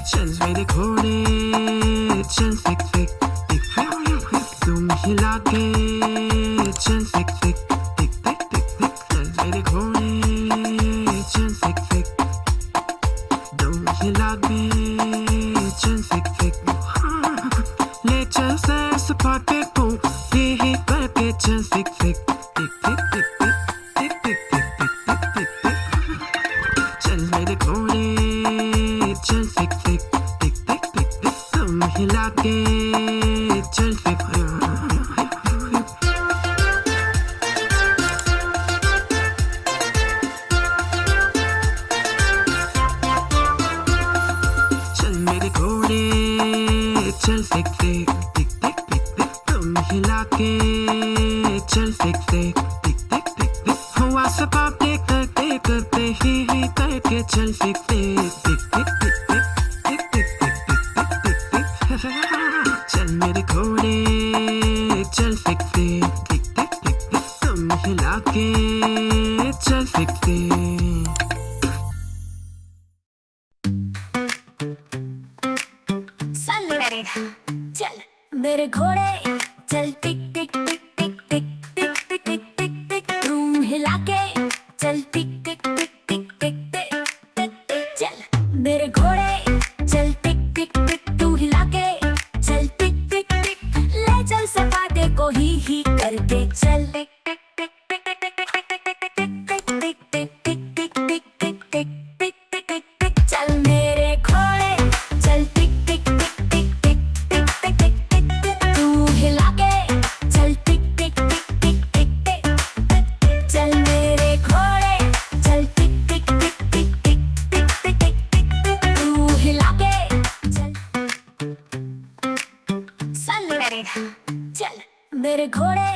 चल मेरे घोड़े चल फिक फिक टिक फिक तुम हिला के चल फिक फिक टिक टिक टिक टिक चल मेरे घोड़े चल फिक फिक तुम हिला के चल फिक फिक ले चल सैर सपाटे को ये ही करके चल फिक फिक टिक टिक टिक टिक टिक टिक टिक टिक टिक टिक चल मेरे घोड़े चल फिक फिक टिक टिक टिक टिक तुम हिला के चल फिक चल मेरे घोड़े चल फिक फिक टिक टिक टिक टिक तुम हिला के चल फिक फिक टिक टिक टिक टिक हवा से बातें करते करते ही करके चल फिक फिक टिक टिक टिक टिक टिक टिक टिक टिक टिक टिक चल मेरे घोड़े चल फिक फिक टिक टिक टिक टिक तुम हिला के चल फिक फिक चल मेरे घोड़े चल टिक टिक टिक टिक टिक टिक टिक टिक टिक टिक तुम हिला के चल टिक टिक टिक टिक टिक टिक टिक चल मेरे घोड़े चल टिक टिक टिक तू हिला के चल टिक टिक टिक ले चल सपाटे को ही करके चल टिक टिक टिक टिक टिक टिक टिक टिक टिक टिक टिक टिक टिक टिक टिक टिक टिक चल मेरे घोड़े चल टिक टिक टिक टिक टिक टिक टिक टिक टिक तू हिला के चल टिक टिक टिक टिक टिक टिक चल मेरे घोड़े चल टिक टिक टिक टिक टिक टिक टिक टिक टिक तू हिला के चल चल मेरे घोड़े